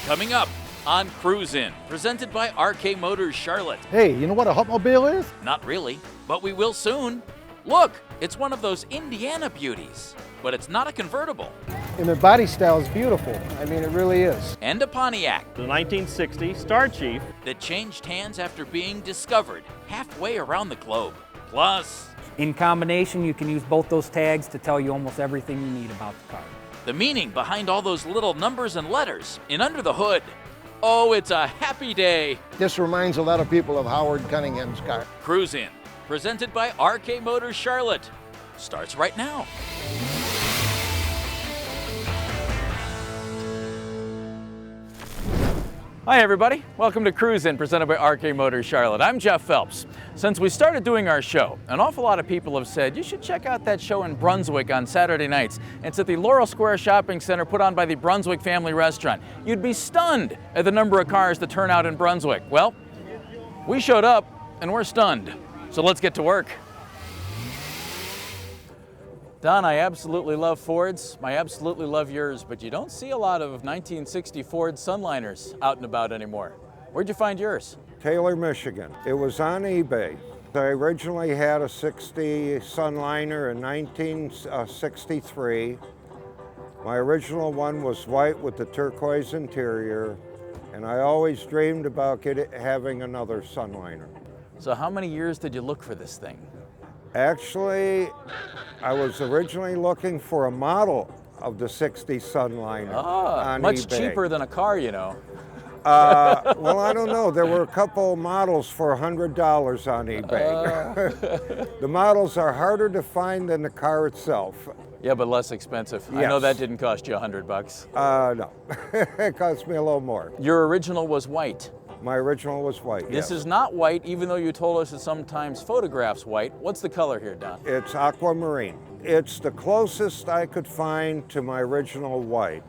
Coming up on Cruisin', presented by RK Motors Charlotte. Hey, you know what a Hupmobile is? Not really, but we will soon. Look, it's one of those Indiana beauties, but it's not a convertible. And the body style is beautiful. I mean, it really is. And a Pontiac The 1960 Star Chief. that changed hands after being discovered halfway around the globe. Plus, In combination, you can use both those tags to tell you almost everything you need about the car. the meaning behind all those little numbers and letters in under the hood. Oh, it's a happy day. This reminds a lot of people of Howard Cunningham's car. Cruisin', presented by RK Motors Charlotte, starts right now. Hi everybody, welcome to Cruisin', presented by RK Motors Charlotte. I'm Jeff Phelps. Since we started doing our show, an awful lot of people have said you should check out that show in Brunswick on Saturday nights. It's at the Laurel Square Shopping Center put on by the Brunswick Family Restaurant. You'd be stunned at the number of cars that turn out in Brunswick. Well, we showed up and we're stunned. So let's get to work. Don, I absolutely love Fords. I absolutely love yours, but you don't see a lot of 1960 Ford Sunliners out and about anymore. Where'd you find yours? Taylor, Michigan. It was on eBay. I originally had a 60 Sunliner in 1963. My original one was white with the turquoise interior, and I always dreamed about having another Sunliner. So how many years did you look for this thing? Actually, I was originally looking for a model of the 60 Sunliner on Much eBay. cheaper than a car, you know. Well, I don't know. There were a couple models for $100 on eBay. The models are harder to find than the car itself. Yeah, but less expensive. I Yes. know that didn't cost you $100. No, it cost me a little more. Your original was white. My original was white, This yes. is not white, even though you told us it sometimes photographs white. What's the color here, Don? It's aquamarine. It's the closest I could find to my original white.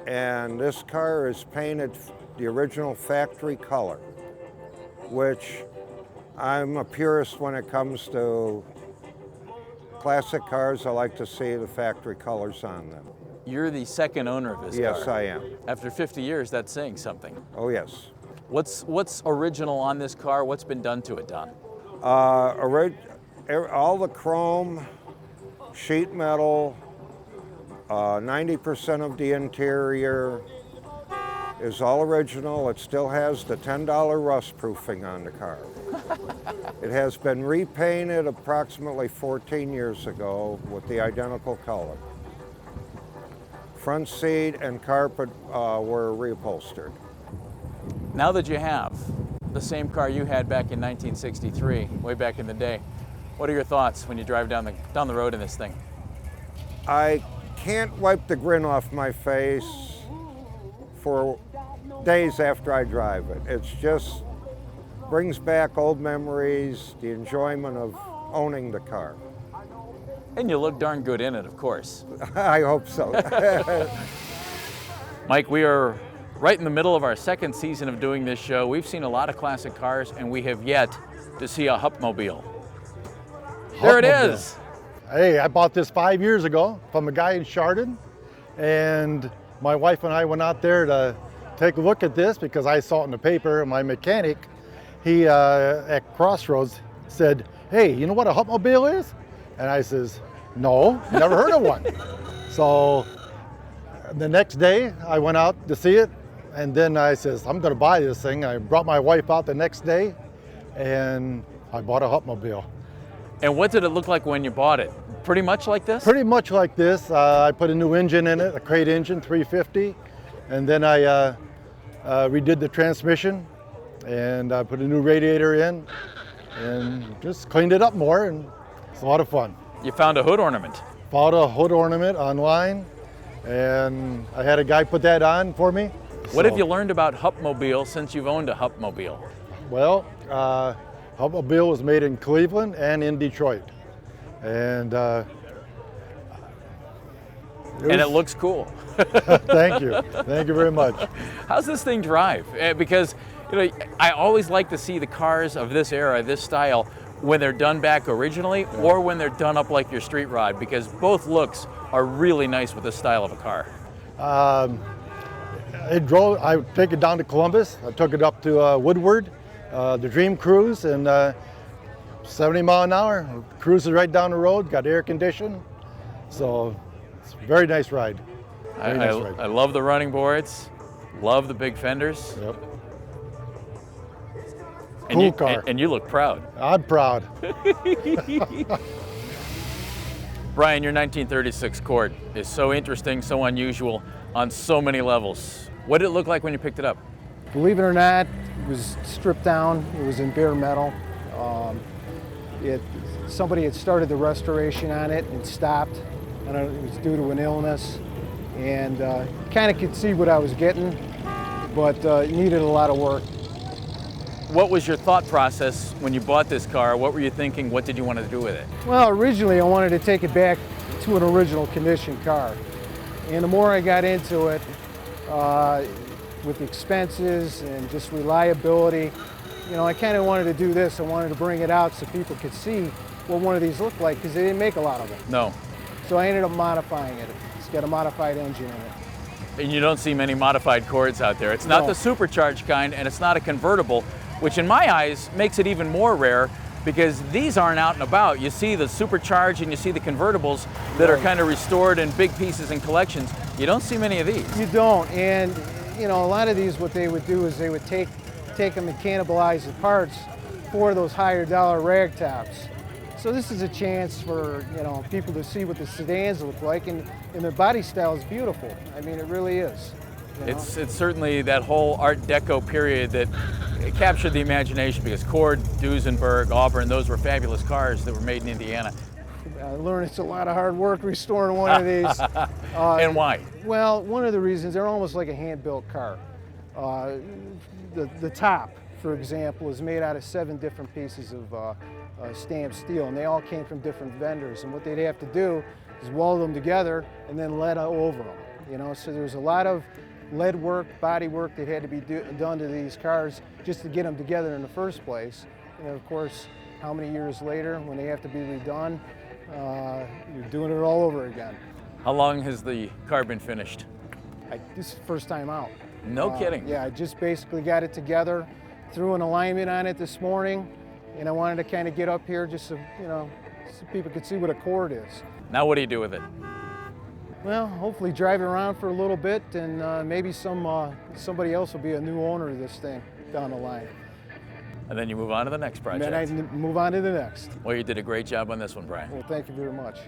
And this car is painted the original factory color, which I'm a purist when it comes to classic cars. I like to see the factory colors on them. You're the second owner of this car. Yes, I am. After 50 years, that's saying something. Oh, yes. What's original on this car? What's been done to it, Don? All the chrome, sheet metal, 90% of the interior is all original. It still has the $10 rust proofing on the car. It has been repainted approximately 14 years ago with the identical color. Front seat and carpet were reupholstered. Now that you have the same car you had back in 1963, way back in the day, what are your thoughts when you drive down the road in this thing? I can't wipe the grin off my face for days after I drive it. It's just brings back old memories, the enjoyment of owning the car. And you look darn good in it, of course. I hope so. Mike, we are right in the middle of our second season of doing this show. We've seen a lot of classic cars, and we have yet to see a Hupmobile. There it Hupmobile. is. Hey, I bought this 5 years ago from a guy in Chardon, and my wife and I went out there to take a look at this because I saw it in the paper. My mechanic, he at Crossroads said, "Hey, you know what a Hupmobile is?" And I says, "No, never heard of one." So the next day I went out to see it, and then I says, "I'm gonna buy this thing." I brought my wife out the next day, and I bought a Hupmobile. And what did it look like when you bought it? Pretty much like this? Pretty much like this. I put a new engine in it, a crate engine, 350, and then I redid the transmission, and I put a new radiator in, and just cleaned it up more, and it's a lot of fun. You found a hood ornament. Bought a hood ornament online, and I had a guy put that on for me. What have you learned about Hupmobile since you've owned a Hupmobile? Well, Hupmobile was made in Cleveland and in Detroit, and It looks cool. Thank you very much. How's this thing drive? Because I always like to see the cars of this era, this style, when they're done back originally or when they're done up like your street rod, because both looks are really nice with this style of a car. I take it down to Columbus. I took it up to Woodward, the Dream Cruise, and 70 mile an hour. Cruises right down the road, got air conditioning. So it's a very nice ride. Very nice ride. I love the running boards, love the big fenders. Yep. And Cool car. And you look proud. I'm proud. Brian, your 1936 Cord is so interesting, so unusual on so many levels. What did it look like when you picked it up? Believe it or not, it was stripped down. It was in bare metal. Somebody had started the restoration on it and stopped. I don't know, it was due to an illness. And kind of could see what I was getting, but it needed a lot of work. What was your thought process when you bought this car? What were you thinking? What did you want to do with it? Well, originally I wanted to take it back to an original condition car. And the more I got into it, with the expenses and just reliability, you know, I kind of wanted to do this. I wanted to bring it out so people could see what one of these looked like, because they didn't make a lot of them. No. So I ended up modifying it. It's got a modified engine in it. And you don't see many modified Cords out there. It's not the supercharged kind, and it's not a convertible, which in my eyes makes it even more rare, because these aren't out and about. You see the supercharged and you see the convertibles that are kind of restored in big pieces and collections. You don't see many of these. You don't, and you know, a lot of these, what they would do is they would take them and cannibalize the parts for those higher dollar rag tops. So this is a chance for, you know, people to see what the sedans look like, and their body style is beautiful. I mean, it really is. You know? It's certainly that whole Art Deco period that captured the imagination, because Cord, Duesenberg, Auburn, those were fabulous cars that were made in Indiana. I learned it's a lot of hard work restoring one of these. And why? Well, one of the reasons, they're almost like a hand-built car. The top, for example, is made out of 7 different pieces of stamped steel, and they all came from different vendors. And what they'd have to do is weld them together and then lead over them. You know, so there's a lot of lead work, body work that had to be done to these cars just to get them together in the first place. And of course, how many years later, when they have to be redone, you're doing it all over again. How long has the car been finished? This is the first time out. No kidding. Yeah, I just basically got it together, threw an alignment on it this morning, and I wanted to kind of get up here just so, you know, so people could see what a Cord is. Now what do you do with it? Well, hopefully drive it around for a little bit, and maybe somebody else will be a new owner of this thing down the line. And then you move on to the next project. And then I move on to the next. Well, you did a great job on this one, Brian. Well, thank you very much.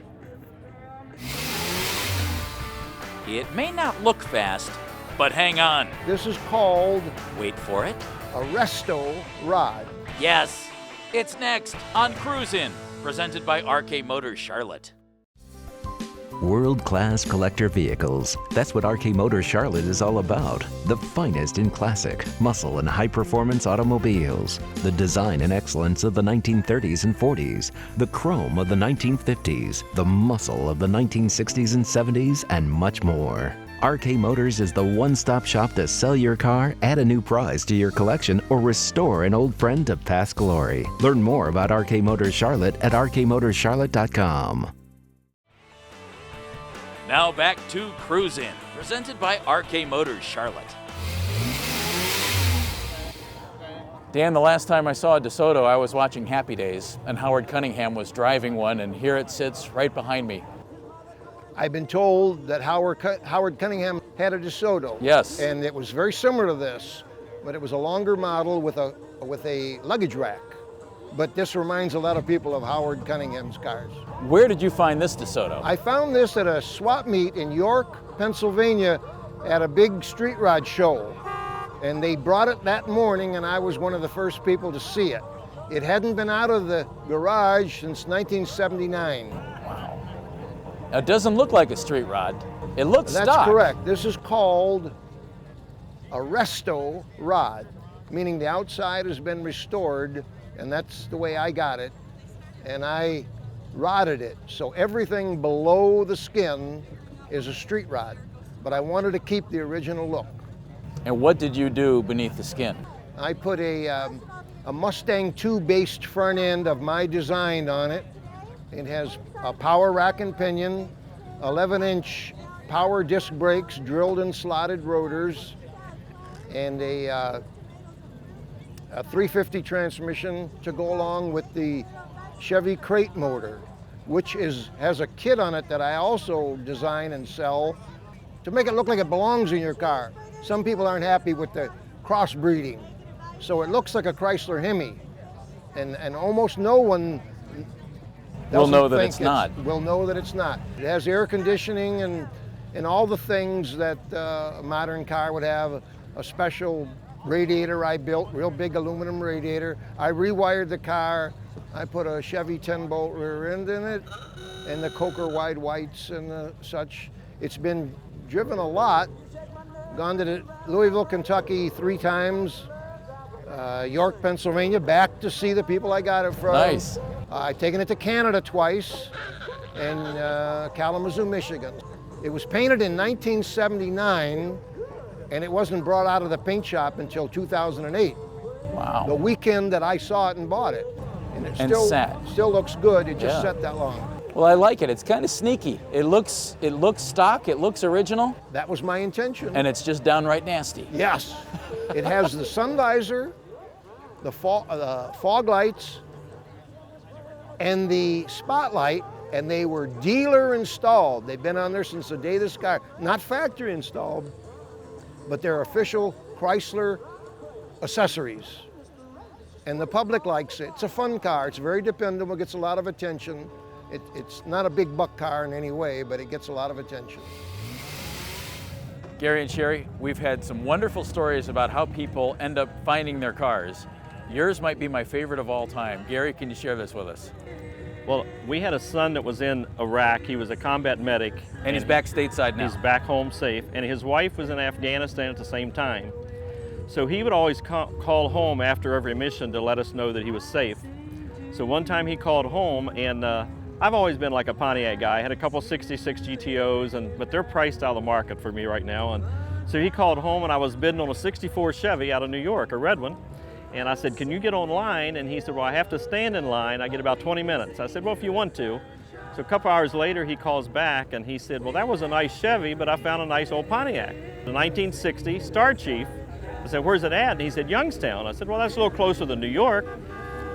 It may not look fast, but hang on. This is called Wait for it. a resto-rod. Yes, it's next on Cruise In, presented by RK Motors Charlotte. World-class collector vehicles. That's what RK Motors Charlotte is all about. The finest in classic, muscle, and high-performance automobiles. The design and excellence of the 1930s and 40s. The chrome of the 1950s. The muscle of the 1960s and 70s, and much more. RK Motors is the one-stop shop to sell your car, add a new prize to your collection, or restore an old friend to past glory. Learn more about RK Motors Charlotte at rkmotorscharlotte.com. Now back to Cruise In, presented by RK Motors Charlotte. Dan, the last time I saw a DeSoto, I was watching Happy Days, and Howard Cunningham was driving one, and here it sits right behind me. I've been told that Howard Cunningham had a DeSoto. Yes. And it was very similar to this, but it was a longer model with a luggage rack. But this reminds a lot of people of Howard Cunningham's cars. Where did you find this DeSoto? I found this at a swap meet in York, Pennsylvania, at a big street rod show. And they brought it that morning, and I was one of the first people to see it. It hadn't been out of the garage since 1979. Wow. Now, it doesn't look like a street rod. It looks stock. That's correct. This is called a resto-rod, meaning the outside has been restored, and that's the way I got it. And I rodded it, so everything below the skin is a street rod. But I wanted to keep the original look. And what did you do beneath the skin? I put a Mustang 2 based front end of my design on it. It has a power rack and pinion, 11-inch power disc brakes, drilled and slotted rotors, and a 350 transmission to go along with the Chevy crate motor, which has a kit on it that I also design and sell to make it look like it belongs in your car. Some people aren't happy with the crossbreeding, so it looks like a Chrysler Hemi, and almost no one We'll know that it's not. Will know that it's not. It has air conditioning and all the things that a modern car would have. A special radiator I built, real big aluminum radiator. I rewired the car. I put a Chevy 10-bolt rear end in it and the Coker wide whites and such. It's been driven a lot. Gone to Louisville, Kentucky 3 times. York, Pennsylvania, back to see the people I got it from. Nice. I've taken it to Canada twice, and Kalamazoo, Michigan. It was painted in 1979, and it wasn't brought out of the paint shop until 2008. Wow. The weekend that I saw it and bought it. And it sat. still looks good, it just Yeah. sat that long. Well, I like it. It's kind of sneaky. It looks stock, it looks original, That was my intention. and it's just downright nasty. Yes, it has the sun visor, the fog lights, and the spotlight, and they were dealer installed. They've been on there since the day this car, not factory installed, but they're official Chrysler accessories. And the public likes it. It's a fun car. It's very dependable, gets a lot of attention. It's not a big buck car in any way, but it gets a lot of attention. Gary and Sherry, we've had some wonderful stories about how people end up finding their cars. Yours might be my favorite of all time. Gary, can you share this with us? Well, we had a son that was in Iraq. He was a combat medic. And he's back stateside now. He's back home safe. And his wife was in Afghanistan at the same time. So he would always call home after every mission to let us know that he was safe. So one time he called home, and I've always been like a Pontiac guy. I had a couple 66 GTOs, but they're priced out of the market for me right now. And so he called home, and I was bidding on a 64 Chevy out of New York, a red one. And I said, can you get online? And he said, well, I have to stand in line. I get about 20 minutes. I said, well, if you want to. So a couple hours later, he calls back, and he said, well, that was a nice Chevy, but I found a nice old Pontiac. The 1960 Star Chief. I said, where's it at? And he said, Youngstown. I said, well, that's a little closer than New York.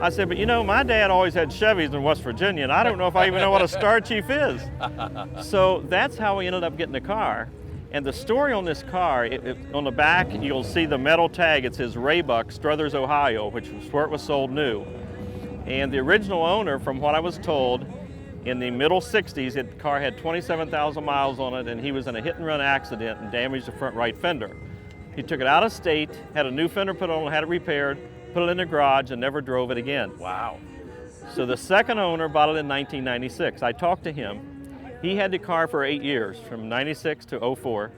I said, but you know, my dad always had Chevys in West Virginia, and I don't know if I even know what a Star Chief is. So that's how we ended up getting the car. And the story on this car, on the back, you'll see the metal tag. It says Raybuck, Struthers, Ohio, which was where it was sold new. And the original owner, from what I was told, in the middle 60s, the car had 27,000 miles on it, and he was in a hit-and-run accident and damaged the front right fender. He took it out of state, had a new fender put on, had it repaired, put it in the garage, and never drove it again. Wow. So the second owner bought it in 1996. I talked to him. He had the car for 8 years, from 96 to 04,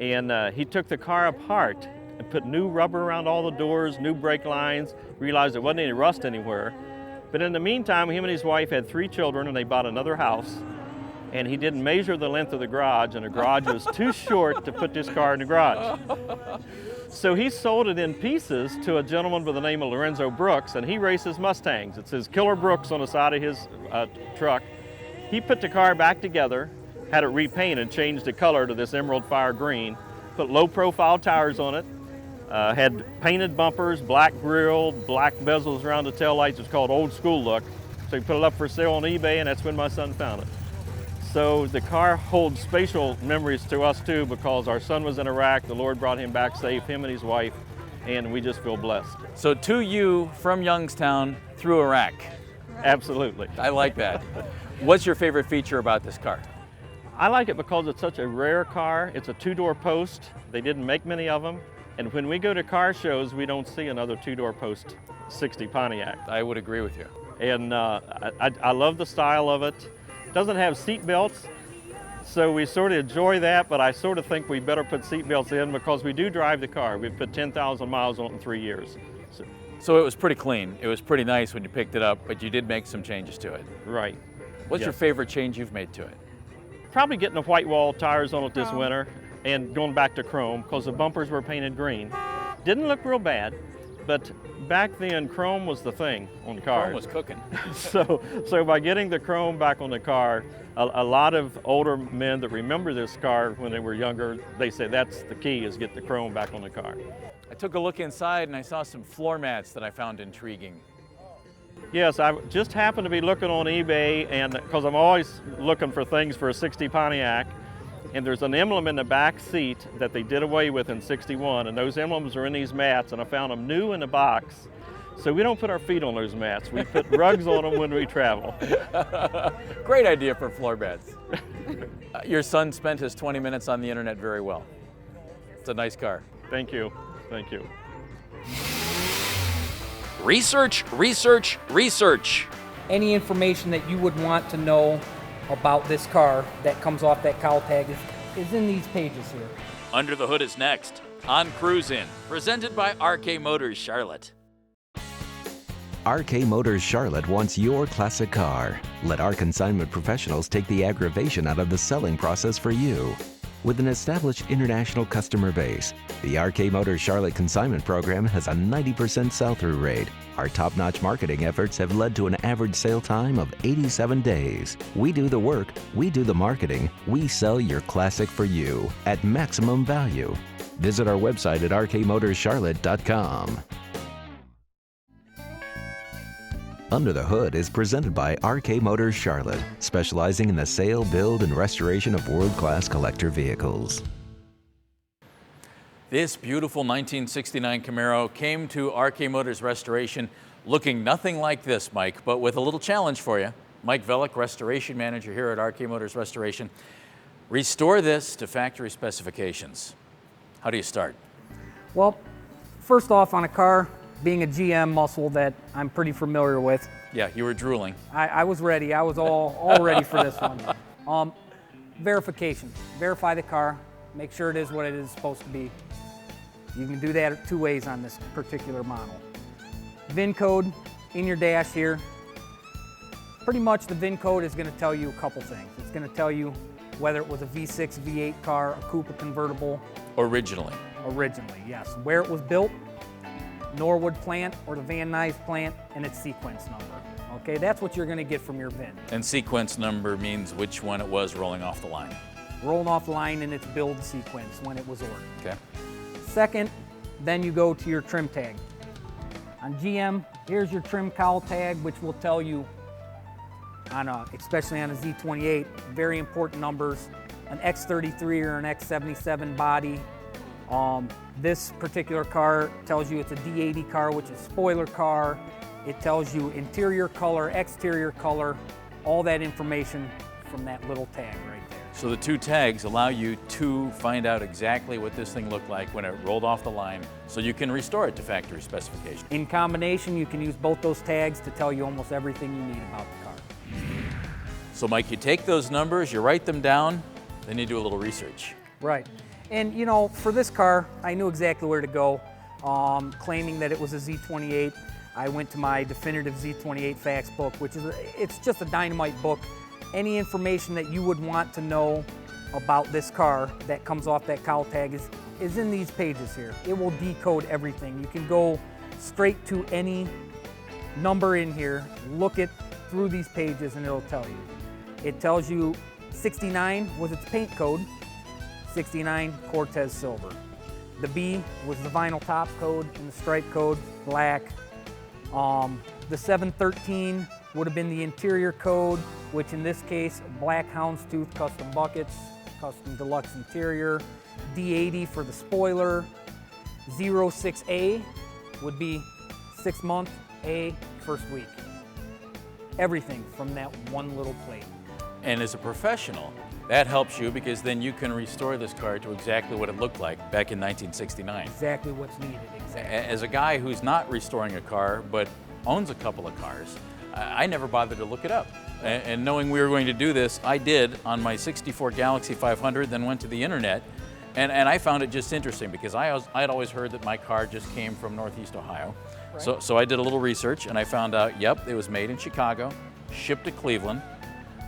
and he took the car apart and put new rubber around all the doors, new brake lines, realized there wasn't any rust anywhere. But in the meantime, him and his wife had 3 children, and they bought another house, and he didn't measure the length of the garage, and the garage was too short to put this car in the garage. So he sold it in pieces to a gentleman by the name of Lorenzo Brooks, and he races Mustangs. It says Killer Brooks on the side of his truck. He put the car back together, had it repainted, changed the color to this emerald fire green, put low-profile tires on it, had painted bumpers, black grille, black bezels around the taillights. It's called old school look. So he put it up for sale on eBay, and that's when my son found it. So the car holds spatial memories to us too, because our son was in Iraq, the Lord brought him back safe, him and his wife, and we just feel blessed. So to you from Youngstown through Iraq. Absolutely. I like that. What's your favorite feature about this car? I like it because it's such a rare car. It's a 2-door post. They didn't make many of them. And when we go to car shows, we don't see another 2-door post 60 Pontiac. I would agree with you. And I love the style of it. It doesn't have seat belts, so we sort of enjoy that, but I sort of think we better put seat belts in because we do drive the car. We've put 10,000 miles on it in 3 years. So it was pretty clean. It was pretty nice when you picked it up, but you did make some changes to it. Right. What's Yes. your favorite change you've made to it? Probably getting the white wall tires on it this winter and going back to chrome because the bumpers were painted green. Didn't look real bad, But back then, chrome was the thing on cars. Chrome was cooking. So by getting the chrome back on the car, a lot of older men that remember this car when they were younger, they say that's the key, is get the chrome back on the car. I took a look inside and I saw some floor mats that I found intriguing. Yes, I just happened to be looking on eBay, and because I'm always looking for things for a 60 Pontiac, and there's an emblem in the back seat that they did away with in '61, and those emblems are in these mats, and I found them new in the box. So we don't put our feet on those mats. We put rugs on them when we travel. Great idea for floor beds. Your son spent his 20 minutes on the internet very well. It's a nice car. Thank you. Thank you. Research, research, research. Any information that you would want to know about this car that comes off that cowl tag is in these pages here. Under the Hood is next on Cruise In, presented by RK Motors Charlotte. RK Motors Charlotte wants your classic car. Let our consignment professionals take the aggravation out of the selling process for you. With an established international customer base, the RK Motors Charlotte consignment program has a 90% sell-through rate. Our top-notch marketing efforts have led to an average sale time of 87 days. We do the work, we do the marketing, we sell your classic for you at maximum value. Visit our website at rkmotorscharlotte.com. Under the Hood is presented by RK Motors Charlotte, specializing in the sale, build, and restoration of world-class collector vehicles. This beautiful 1969 Camaro came to RK Motors Restoration looking nothing like this, Mike, but with a little challenge for you. Mike Velick, Restoration Manager here at RK Motors Restoration. Restore this to factory specifications. How do you start? Well, first off, on a car, being a GM muscle that I'm pretty familiar with. Yeah, you were drooling. I was ready. I was all ready for this one. Verification. Verify the car. Make sure it is what it is supposed to be. You can do that two ways on this particular model. VIN code in your dash here. Pretty much the VIN code is going to tell you a couple things. It's going to tell you whether it was a V6, V8 car, a coupe, a convertible. Originally, yes. Where it was built, Norwood plant or the Van Nuys plant, and its sequence number. Okay, that's what you're going to get from your VIN. And sequence number means which one it was rolling off the line. Rolling off the line in its build sequence when it was ordered. Okay. Second, then you go to your trim tag. On GM, here's your trim cowl tag, which will tell you, especially on a Z28, very important numbers, an X33 or an X77 body. This particular car tells you it's a D80 car, which is spoiler car. It tells you interior color, exterior color, all that information from that little tag right there. So the two tags allow you to find out exactly what this thing looked like when it rolled off the line, so you can restore it to factory specification. In combination, you can use both those tags to tell you almost everything you need about the car. So Mike, you take those numbers, you write them down, then you do a little research. Right. And you know, for this car, I knew exactly where to go. Claiming that it was a Z28, I went to my definitive Z28 facts book, which is, it's just a dynamite book. Any information that you would want to know about this car that comes off that cowl tag is in these pages here. It will decode everything. You can go straight to any number in here, look it through these pages, and it'll tell you. It tells you 69 was its paint code, 69 Cortez silver. The B was the vinyl top code and the stripe code, black. The 713 would have been the interior code, which in this case, black houndstooth custom buckets, custom deluxe interior. D80 for the spoiler. 06A would be 6 month, A, first week. Everything from that one little plate. And as a professional, that helps you because then you can restore this car to exactly what it looked like back in 1969. Exactly what's needed, exactly. As a guy who's not restoring a car but owns a couple of cars, I never bothered to look it up. And knowing we were going to do this, I did on my '64 Galaxy 500, then went to the internet, and I found it just interesting because I had always heard that my car just came from Northeast Ohio. Right. So I did a little research and I found out, yep, it was made in Chicago, shipped to Cleveland.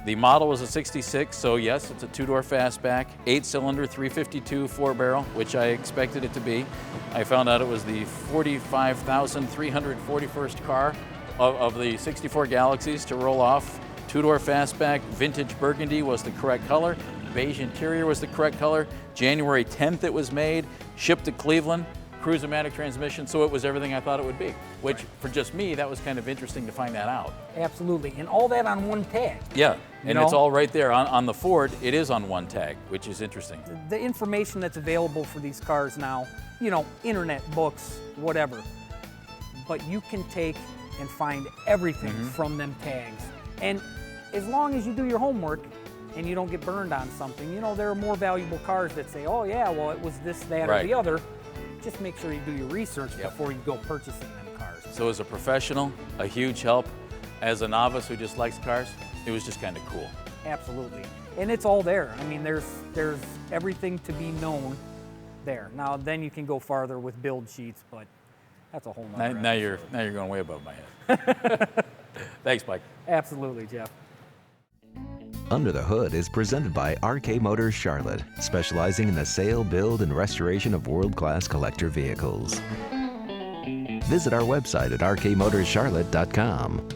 The model was a 66, so yes, it's a two-door fastback, 8-cylinder, 352 four-barrel, which I expected it to be. I found out it was the 45,341st car of the 64 Galaxies to roll off. Two-door fastback, vintage burgundy was the correct color. Beige interior was the correct color. January 10th it was made, shipped to Cleveland. Cruise-O-Matic transmission, so it was everything I thought it would be, which for just me, that was kind of interesting to find that out. Absolutely, and all that on one tag. Yeah, and know? it's all right there. On the Ford, it is on one tag, which is interesting. The information that's available for these cars now, you know, internet, books, whatever, but you can take and find everything from them tags. And as long as you do your homework and you don't get burned on something, you know, there are more valuable cars that say, oh yeah, well it was this, that, or the other. Just make sure you do your research before you go purchasing them cars. So as a professional, a huge help. As a novice who just likes cars, it was just kind of cool. Absolutely, and it's all there. I mean, there's everything to be known there. Now, then you can go farther with build sheets, but that's a whole nother Now you're going way above my head. Thanks, Mike. Absolutely, Jeff. Under the Hood is presented by RK Motors Charlotte, specializing in the sale, build, and restoration of world-class collector vehicles. Visit our website at rkmotorscharlotte.com.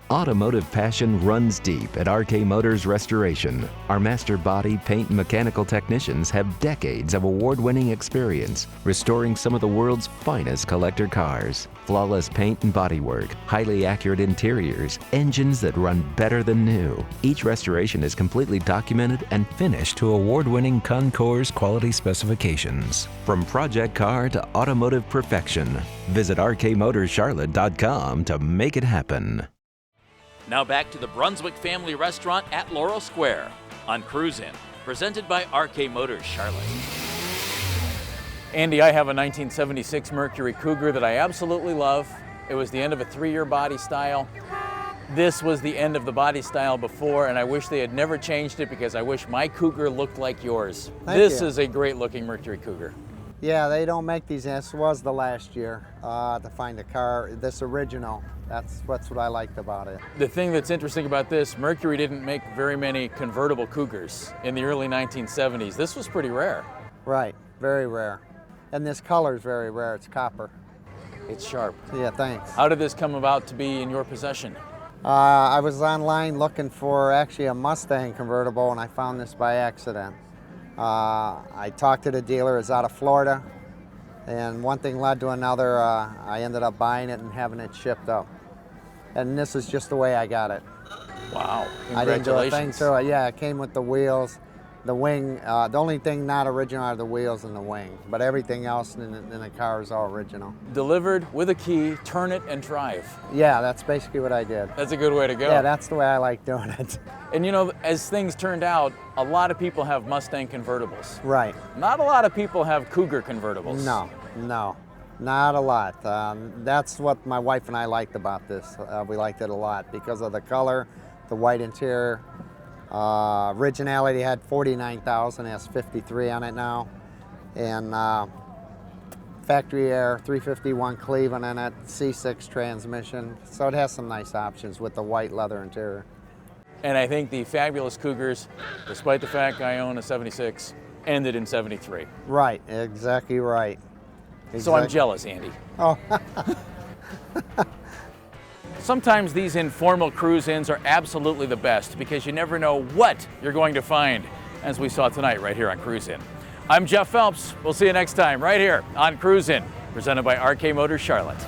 Automotive passion runs deep at RK Motors Restoration. Our master body, paint, and mechanical technicians have decades of award-winning experience restoring some of the world's finest collector cars. Flawless paint and bodywork, highly accurate interiors, engines that run better than new. Each restoration is completely documented and finished to award-winning Concours quality specifications. From project car to automotive perfection, visit rkmotorscharlotte.com to make it happen. Now back to the Brunswick Family Restaurant at Laurel Square on Cruise In, presented by RK Motors Charlotte. Andy, I have a 1976 Mercury Cougar that I absolutely love. It was the end of a 3-year body style. This was the end of the body style before, and I wish they had never changed it because I wish my Cougar looked like yours. This is a great looking Mercury Cougar. Yeah, they don't make these. This was the last year to find a car, this original. That's what I liked about it. The thing that's interesting about this, Mercury didn't make very many convertible Cougars in the early 1970s. This was pretty rare. Right, very rare. And this color is very rare, it's copper. It's sharp. Yeah, thanks. How did this come about to be in your possession? I was online looking for actually a Mustang convertible and I found this by accident. I talked to the dealer, it's out of Florida, and one thing led to another. I ended up buying it and having it shipped up. And this is just the way I got it. Wow, congratulations. I didn't do a thing to it. Yeah, it came with the wheels, the wing. The only thing not original are the wheels and the wing, but everything else in the car is all original. Delivered with a key, turn it and drive. Yeah, that's basically what I did. That's a good way to go. Yeah, that's the way I like doing it. And you know, as things turned out, a lot of people have Mustang convertibles. Right. Not a lot of people have Cougar convertibles. No, not a lot. That's what my wife and I liked about this. We liked it a lot because of the color, the white interior. Originality had 49,000, it has 53 on it now. And factory air, 351 Cleveland in it, C6 transmission. So it has some nice options with the white leather interior. And I think the fabulous Cougars, despite the fact I own a 76, ended in 73. Right, exactly right. So I'm jealous, Andy. Oh. Sometimes these informal cruise-ins are absolutely the best because you never know what you're going to find, as we saw tonight right here on Cruise In. I'm Jeff Phelps. We'll see you next time right here on Cruise In, presented by RK Motors Charlotte.